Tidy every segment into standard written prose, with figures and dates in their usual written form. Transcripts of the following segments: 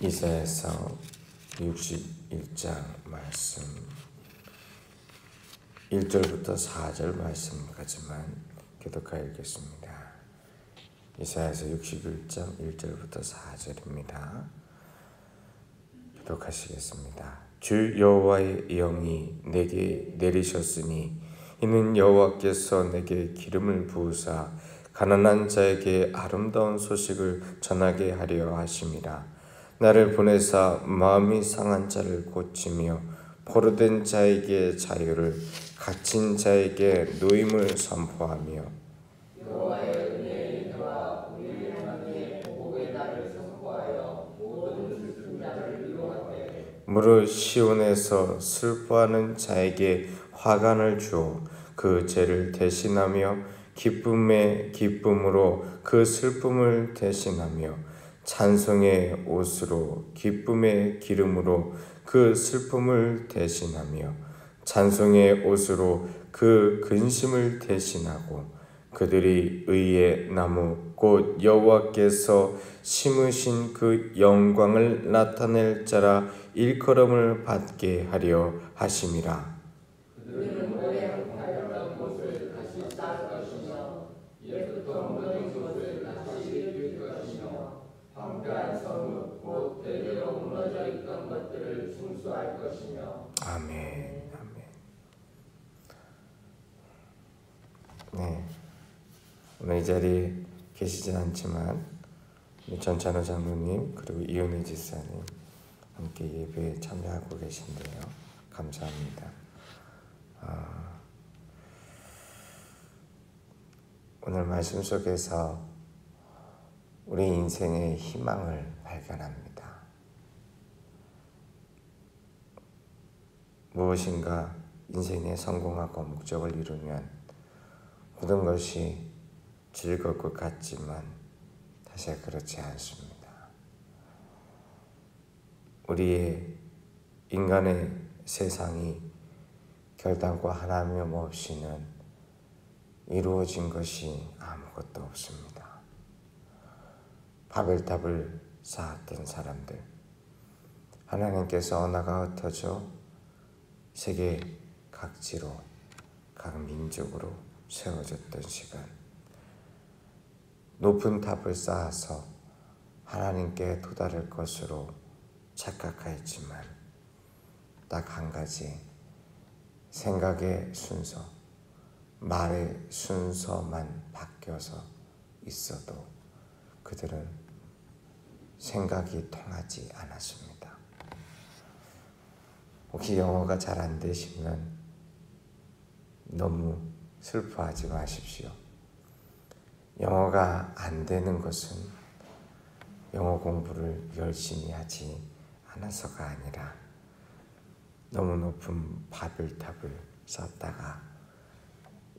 이사야서 61장 말씀 1절부터 4절 말씀까지만 교독하여 읽겠습니다. 이사야서 61장 1절부터 4절입니다. 교독하시겠습니다. 주 여호와의 영이 내게 내리셨으니 이는 여호와께서 내게 기름을 부으사 가난한 자에게 아름다운 소식을 전하게 하려 하심이라. 나를 보내사 마음이 상한 자를 고치며 포로된 자에게 자유를, 갇힌 자에게 노임을 선포하며 여호와의 은혜의 은혜와 우리 하나님의 복의 날을 선포하여 모든 슬픈 자를 위로하되 무릇 시온에서 슬퍼하는 자에게 화관을 주어 그 죄를 대신하며 기쁨의 기쁨으로 그 슬픔을 대신하며 찬송의 옷으로 기쁨의 기름으로 그 슬픔을 대신하며 찬송의 옷으로 그 근심을 대신하고 그들이 의의 나무 곧 여호와께서 심으신 그 영광을 나타낼 자라 일컬음을 받게 하려 하심이라. 그들은 오래 항파했던 곳을 다시 쌓을 것이며 옛부터 무너진 곳을 다시 일으킬 것이며 황폐한 성읍 곧 대대로 무너져 있던 것들을 승수할 것이며. 아멘. 아멘. 네, 오늘 이 자리에 계시진 않지만 전찬호 장로님 그리고 이은혜 지사님 함께 예배에 참여하고 계신데요. 감사합니다. 오늘 말씀 속에서 우리 인생의 희망을 발견합니다. 무엇인가 인생에 성공하고 목적을 이루면 모든 것이 즐거울 것 같지만 사실 그렇지 않습니다. 우리의 인간의 세상이 결단과 하나님 없이는 이루어진 것이 아무것도 없습니다. 바벨탑을 쌓았던 사람들, 하나님께서 언어가 흩어져 세계 각지로 각 민족으로 세워졌던 시간, 높은 탑을 쌓아서 하나님께 도달할 것으로 착각하였지만 딱 한 가지, 생각의 순서, 말의 순서만 바뀌어서 있어도 그들은 생각이 통하지 않았습니다. 혹시 영어가 잘 안 되시면 너무 슬퍼하지 마십시오. 영어가 안 되는 것은 영어 공부를 열심히 하지 않아서가 아니라 너무 높은 바벨탑을 쌓다가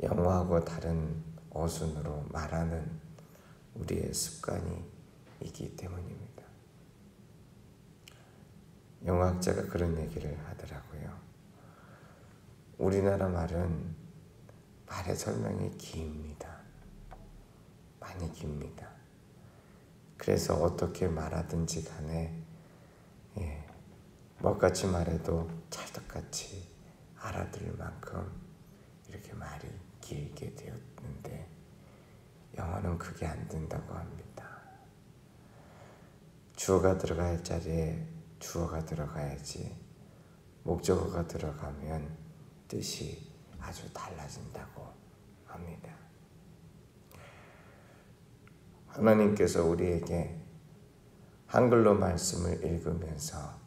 영어하고 다른 어순으로 말하는 우리의 습관이 있기 때문입니다. 영어학자가 그런 얘기를 하더라고요. 우리나라 말은 말의 설명이 깁니다. 많이 깁니다. 그래서 어떻게 말하든지 간에 먹같이 말해도 찰떡같이 알아들을 만큼 이렇게 말이 길게 되었는데 영어는 그게 안 된다고 합니다. 주어가 들어갈 자리에 주어가 들어가야지 목적어가 들어가면 뜻이 아주 달라진다고 합니다. 하나님께서 우리에게 한글로 말씀을 읽으면서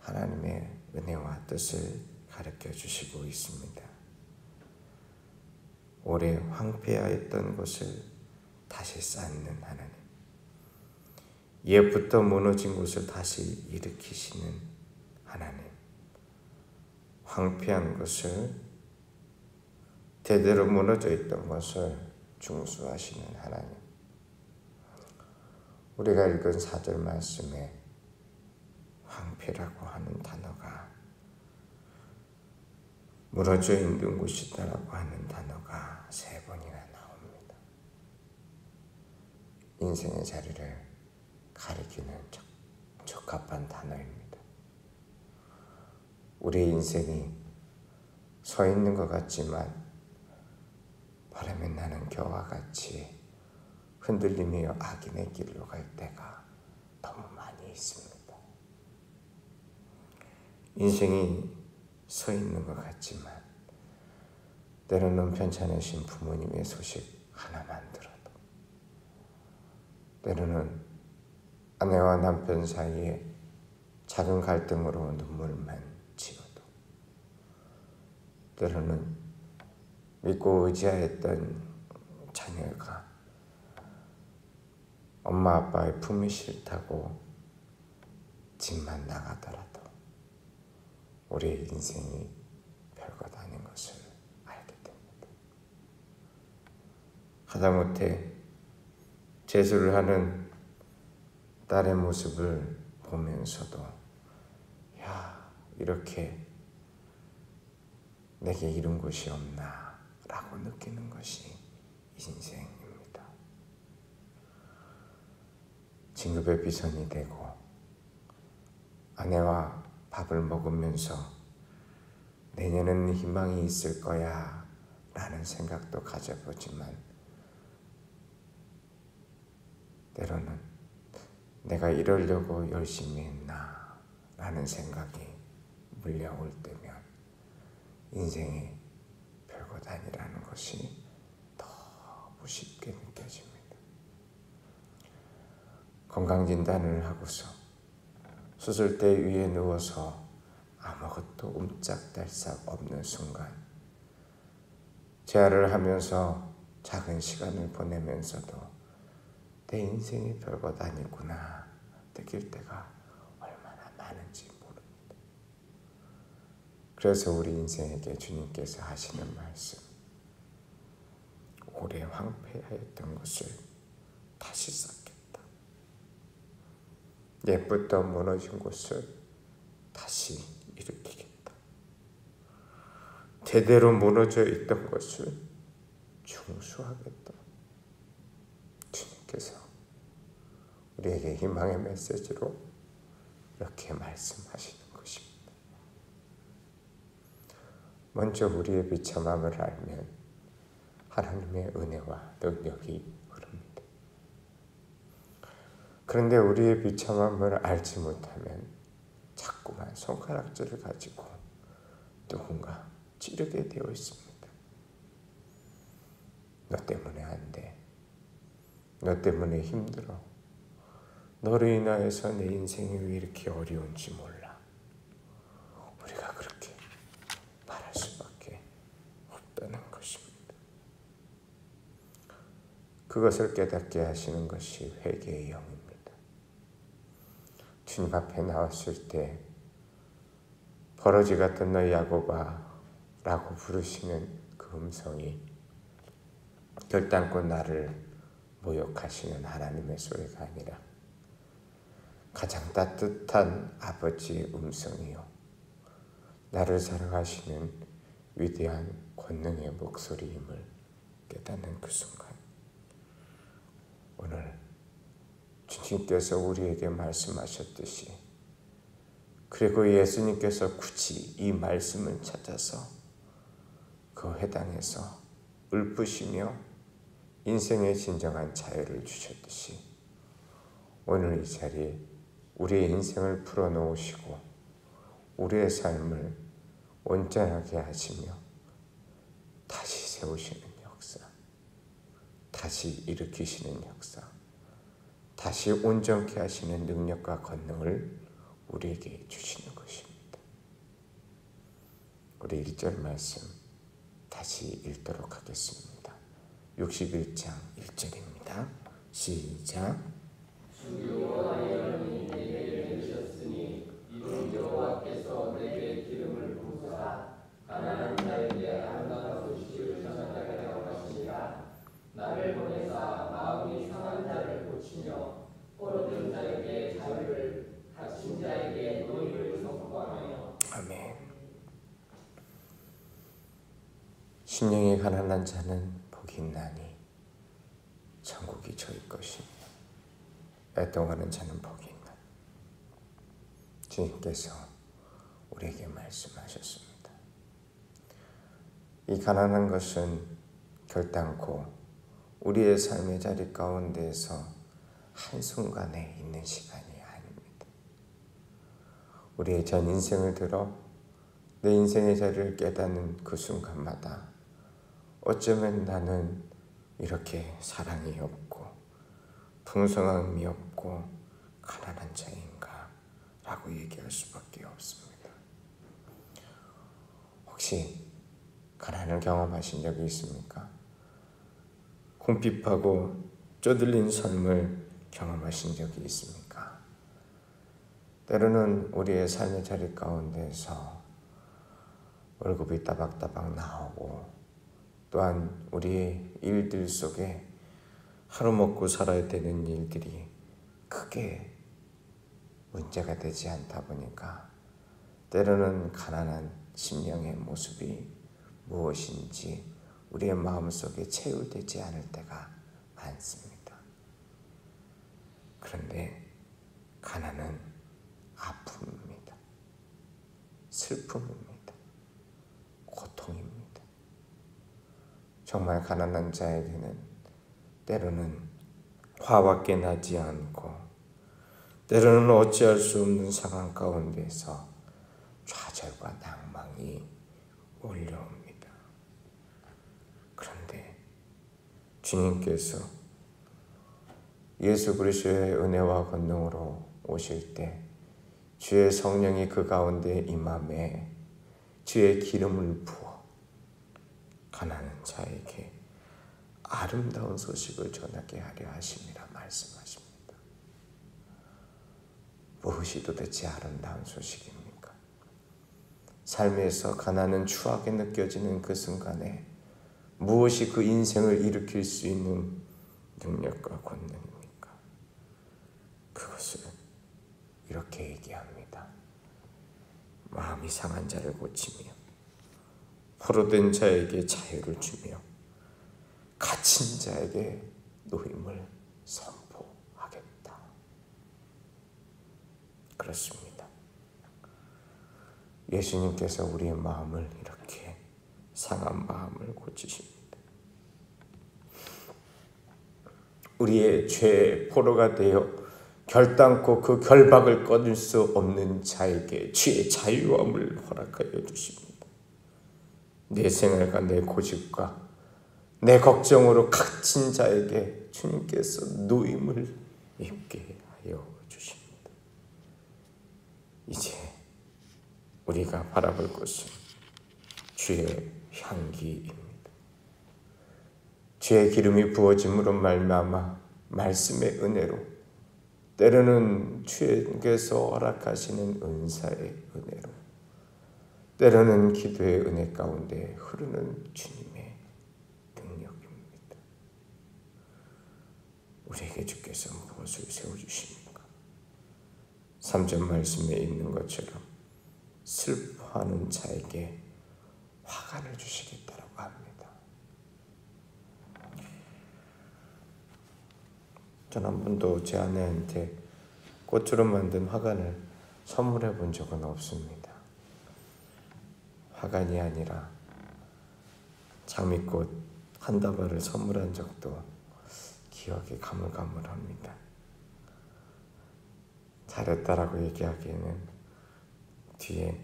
하나님의 은혜와 뜻을 가르쳐 주시고 있습니다. 오래 황폐하였던 곳을 다시 쌓는 하나님, 옛부터 무너진 곳을 다시 일으키시는 하나님, 황폐한 것을, 대대로 무너져 있던 것을 중수하시는 하나님. 우리가 읽은 4절 말씀에 황폐라고 하는 단어가, 무너져 있는 곳이다라고 하는 단어가 3번이나 나옵니다. 인생의 자리를 가리키는 척 적합한 단어입니다. 우리의 인생이 서 있는 것 같지만 바람에 나는 겨와 같이 흔들리며 악인의 길로 갈 때가 너무 많이 있습니다. 인생이 서 있는 것 같지만 때로는 편찮으신 부모님의 소식 하나만 들어도, 때로는 아내와 남편 사이에 작은 갈등으로 눈물만 지어도, 때로는 믿고 의지하였던 자녀가 엄마 아빠의 품이 싫다고 집만 나가더라도 우리의 인생이 별것 아닌 것을 알게 됩니다. 하다못해 재수를 하는 딸의 모습을 보면서도 야, 이렇게 내게 이룬 곳이 없나 라고 느끼는 것이 인생입니다. 진급의 비전이 되고 아내와 밥을 먹으면서 내년은 희망이 있을 거야 라는 생각도 가져보지만, 때로는 내가 이러려고 열심히 했나 라는 생각이 물려올 때면 인생이 별것 아니라는 것이 더 우습게 느껴집니다. 건강진단을 하고서 수술대 위에 누워서 아무것도 옴짝달싹 없는 순간, 재활을 하면서 작은 시간을 보내면서도 내 인생이 별것 아니구나 느낄 때가 얼마나 많은지 모릅니다. 그래서 우리 인생에게 주님께서 하시는 말씀, 오래 황폐하였던 것을 다시 쌓겠다. 옛부터 무너진 곳을 다시 일으키겠다. 대대로 무너져 있던 것을 중수하겠다. 주님께서 우리에게 희망의 메시지로 이렇게 말씀하시는 것입니다. 먼저 우리의 비참함을 알면 하나님의 은혜와 능력이 흐릅니다. 그런데 우리의 비참함을 알지 못하면 자꾸만 손가락질을 가지고 누군가 찌르게 되어 있습니다. 너 때문에 안 돼. 너 때문에 힘들어. 너로 인하여서 내 인생이 왜 이렇게 어려운지 몰라. 우리가 그렇게 말할 수밖에 없다는 것입니다. 그것을 깨닫게 하시는 것이 회개의 영입니다. 주님 앞에 나왔을 때 버러지 같은 너 야곱아 라고 부르시는 그 음성이 결단코 나를 모욕하시는 하나님의 소리가 아니라 가장 따뜻한 아버지의 음성이요, 나를 사랑하시는 위대한 권능의 목소리임을 깨닫는 그 순간, 오늘 주님께서 우리에게 말씀하셨듯이, 그리고 예수님께서 굳이 이 말씀을 찾아서 그 회당에서 읊으시며 인생의 진정한 자유를 주셨듯이, 오늘 이 자리에 우리의 인생을 풀어놓으시고 우리의 삶을 온전하게 하시며 다시 세우시는 역사, 다시 일으키시는 역사, 다시 온전케 하시는 능력과 권능을 우리에게 주시는 것입니다. 우리 1절 말씀 다시 읽도록 하겠습니다. 61장 1절입니다. 시작. 주 여호와의 내게 이르셨으니 이는 여호와께서 내게 기름을 부으사 가난한 자에게 아름다운 소식을 전하게 하려 하시니라. 나를 보내사 마음이 상한 자를 고치며 포로된 자에게 자유를, 갇힌 자에게 노임을 선포하며. 아멘. 심령이 가난한 자는 복이 있나니 천국이 저희 것이며 애통하는 자는 복이 있나니. 주님께서 우리에게 말씀하셨습니다. 이 가난한 것은 결단코 우리의 삶의 자리 가운데에서 한순간에 있는 시간이 아닙니다. 우리의 전 인생을 들어 내 인생의 자리를 깨닫는 그 순간마다 어쩌면 나는 이렇게 사랑이 없고 풍성함이 없고 가난한 자인가 라고 얘기할 수밖에 없습니다. 혹시 가난을 경험하신 적이 있습니까? 궁핍하고 쪼들린 삶을 경험하신 적이 있습니까? 때로는 우리의 삶의 자리 가운데서 월급이 따박따박 나오고 또한 우리의 일들 속에 하루 먹고 살아야 되는 일들이 크게 문제가 되지 않다 보니까 때로는 가난한 심령의 모습이 무엇인지 우리의 마음속에 체휼되지 않을 때가 많습니다. 그런데 가난은 아픔입니다. 슬픔입니다. 고통입니다. 정말 가난한 자에게는 때로는 화밖에 나지 않고 때로는 어찌할 수 없는 상황 가운데서 좌절과 낭망이 몰려옵니다. 그런데 주님께서 예수 그리스도의 은혜와 권능으로 오실 때 주의 성령이 그 가운데 임함에 주의 기름을 부어 가난한 자에게 아름다운 소식을 전하게 하려 하심이라 말씀하십니다. 무엇이 도대체 아름다운 소식입니까? 삶에서 가난은 추하게 느껴지는 그 순간에 무엇이 그 인생을 일으킬 수 있는 능력과 권능입니까? 그것을 이렇게 얘기합니다. 마음이 상한 자를 고치며 포로된 자에게 자유를 주며 갇힌 자에게 노임을 선포하겠다. 그렇습니다. 예수님께서 우리의 마음을 이렇게 상한 마음을 고치십니다. 우리의 죄의 포로가 되어 결단코 그 결박을 끊을 수 없는 자에게 주의 자유함을 허락하여 주십니다. 내 생활과 내 고집과 내 걱정으로 갇힌 자에게 주님께서 노임을 입게 하여 주십니다. 이제 우리가 바라볼 것은 주의 향기입니다. 주의 기름이 부어짐으로 말미암아 말씀의 은혜로 때로는 주님께서 허락하시는 은사의 은혜로 때로는 기도의 은혜 가운데 흐르는 주님의 능력입니다. 우리에게 주께서 무엇을 세워주십니까? 3절 말씀에 있는 것처럼 슬퍼하는 자에게 화관을 주시겠다라고 합니다. 전 한 번도 제 아내한테 꽃으로 만든 화관을 선물해 본 적은 없습니다. 화관이 아니라 장미꽃 한 다발을 선물한 적도 기억이 가물가물합니다. 잘했다라고 얘기하기에는 뒤에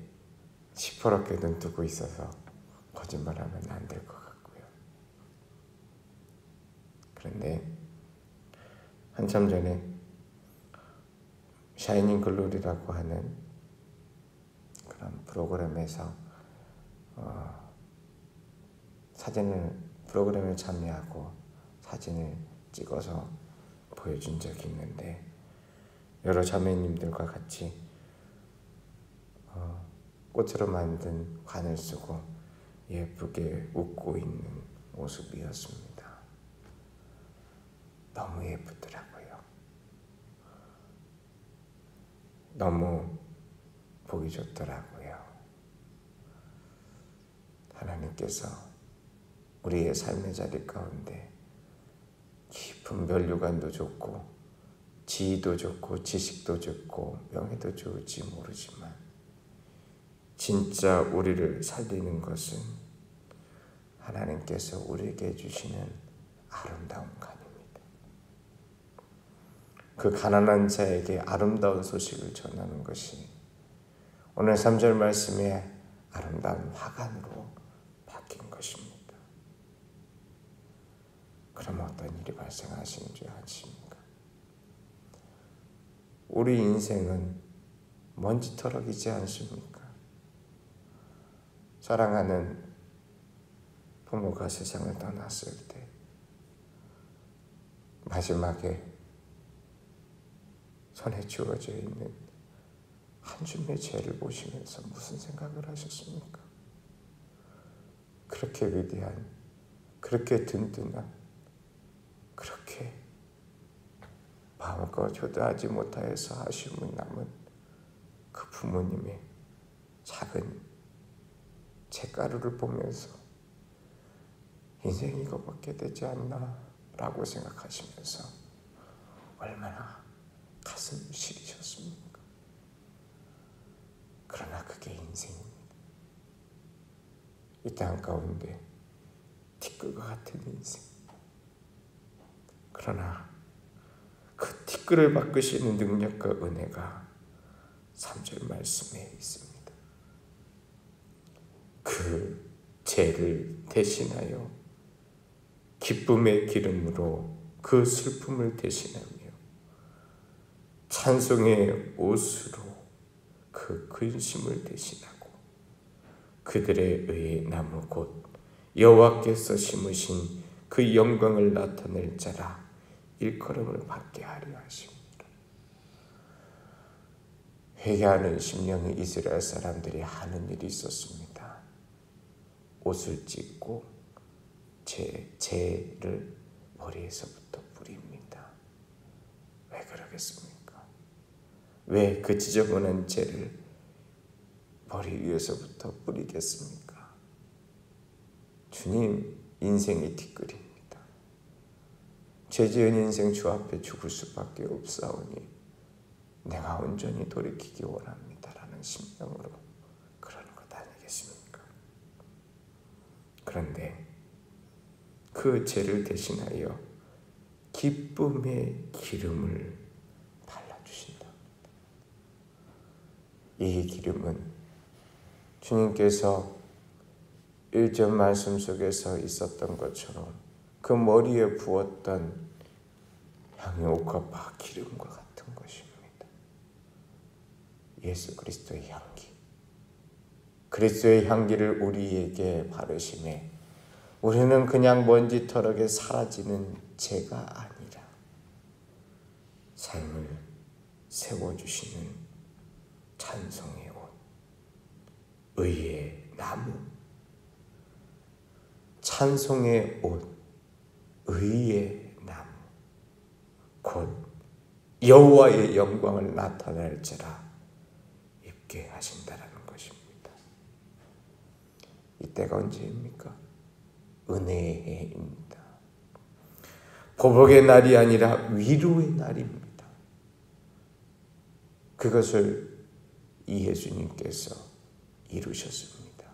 시퍼렇게 눈 뜨고 있어서 거짓말하면 안 될 것 같고요. 그런데 한참 전에 샤이닝 글로리라고 하는 그런 프로그램에서 프로그램에 참여하고 사진을 찍어서 보여준 적이 있는데 여러 자매님들과 같이 꽃으로 만든 관을 쓰고 예쁘게 웃고 있는 모습이었습니다. 너무 예쁘더라고요. 너무 보기 좋더라고요. 하나님께서 우리의 삶의 자리 가운데 깊은 면류관도 좋고 지위도 좋고 지식도 좋고 명예도 좋을지 모르지만 진짜 우리를 살리는 것은 하나님께서 우리에게 주시는 아름다운 간입니다. 그 가난한 자에게 아름다운 소식을 전하는 것이 오늘 3절 말씀에 아름다운 화관으로 바뀐 것입니다. 그럼 어떤 일이 발생하시는 줄 아십니까? 우리 인생은 먼지터럭이지 않습니까? 사랑하는 부모가 세상을 떠났을 때 마지막에 손에 주어져 있는 한 줌의 죄를 보시면서 무슨 생각을 하셨습니까? 그렇게 위대한, 그렇게 든든한, 그렇게 마음껏 효도하지 못하여서 아쉬움이 남은 그 부모님의 작은 잿가루를 보면서 인생이 이거밖에 되지 않나 라고 생각하시면서 얼마나 가슴 시리셨습니까? 그러나 그게 인생입니다. 이 땅 가운데 티끌과 같은 인생. 그러나 그 티끌을 바꾸시는 능력과 은혜가 3절 말씀에 있습니다. 그 죄를 대신하여 기쁨의 기름으로 그 슬픔을 대신하며 찬송의 옷으로 그 근심을 대신하고 그들의 의의 나무 곧 여호와께서 심으신 그 영광을 나타낼 자라 일컬음을 받게 하려 하십니다. 회개하는 심령의 이스라엘 사람들이 하는 일이 있었습니다. 옷을 찢고 죄를 머리에서부터 뿌립니다. 왜 그러겠습니까? 왜 그 지저분한 죄를 머리 위에서부터 뿌리겠습니까? 주님, 인생이 티끌입니다. 죄 지은 인생 주 앞에 죽을 수밖에 없사오니 내가 온전히 돌이키기 원합니다 라는 심령으로 그러는 것 아니겠습니까? 그런데 그 죄를 대신하여 기쁨의 기름을 발라주신다. 이 기름은 주님께서 1절 말씀 속에서 있었던 것처럼 그 머리에 부었던 향유옥합과 기름과 같은 것입니다. 예수 그리스도의 향기. 그리스도의 향기를 우리에게 바르심에 우리는 그냥 먼지터럭에 사라지는 죄가 아니라 삶을 세워주시는 찬송의 옷, 의의 나무, 찬송의 옷, 의의 나무, 곧 여호와의 영광을 나타낼 자라 입게 하신다라는 것입니다. 이때가 언제입니까? 은혜의 해입니다. 보복의 날이 아니라 위로의 날입니다. 그것을 이 예수님께서 이루셨습니다.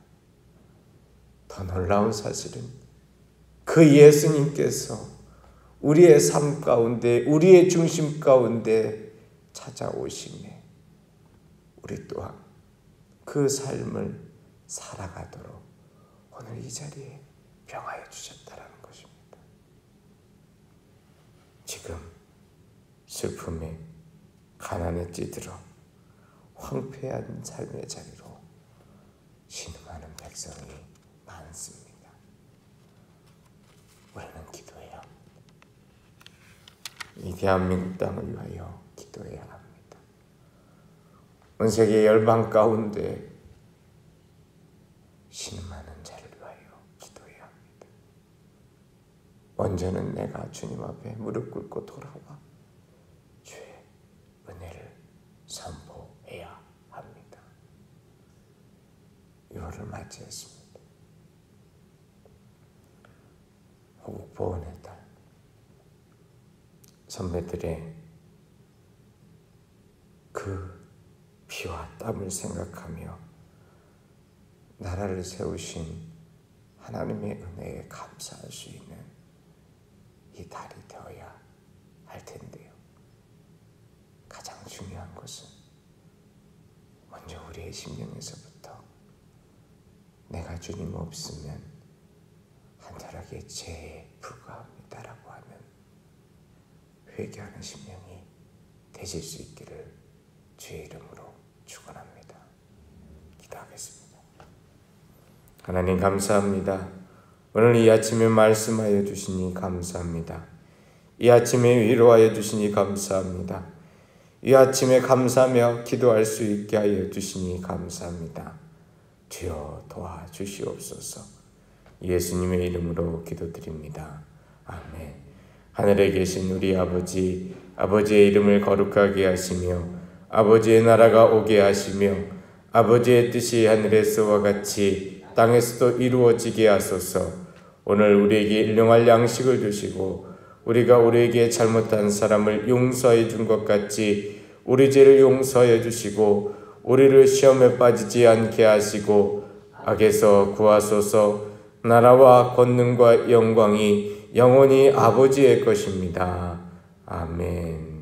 더 놀라운 사실은 그 예수님께서 우리의 삶 가운데, 우리의 중심 가운데 찾아오심에 우리 또한 그 삶을 살아가도록 오늘 이 자리에 병하여 주셨다라는 것입니다. 지금 슬픔에 가난에 찌들어 황폐한 삶의 자리로 신음하는 백성이 많습니다. 우리는 기도해야 합니다. 이 대한민국 땅을 위하여 기도해야 합니다. 온 세계 열방 가운데 신음하는 자를 위하여 기도해야 합니다. 언제는 내가 주님 앞에 무릎 꿇고 돌아와 주의 은혜를 선포해야 합니다. 6월을 맞이했습니다. 호국 보훈의 달, 선배들의 땀을 생각하며 나라를 세우신 하나님의 은혜에 감사할 수 있는 이 달이 되어야 할 텐데요. 가장 중요한 것은 먼저 우리의 심령에서부터 내가 주님 없으면 한자락의 죄에 불과합니다라고 하는 회개하는 심령이 되실 수 있기를 주의 이름으로 축원합니다. 기도하겠습니다. 하나님 감사합니다. 오늘 이 아침에 말씀하여 주시니 감사합니다. 이 아침에 위로하여 주시니 감사합니다. 이 아침에 감사하며 기도할 수 있게 하여 주시니 감사합니다. 주여 도와주시옵소서. 예수님의 이름으로 기도드립니다. 아멘. 하늘에 계신 우리 아버지, 아버지의 이름을 거룩하게 하시며 아버지의 나라가 오게 하시며 아버지의 뜻이 하늘에서와 같이 땅에서도 이루어지게 하소서. 오늘 우리에게 일용할 양식을 주시고 우리가 우리에게 잘못한 사람을 용서해 준 것 같이 우리 죄를 용서해 주시고 우리를 시험에 빠지지 않게 하시고 악에서 구하소서. 나라와 권능과 영광이 영원히 아버지의 것입니다. 아멘.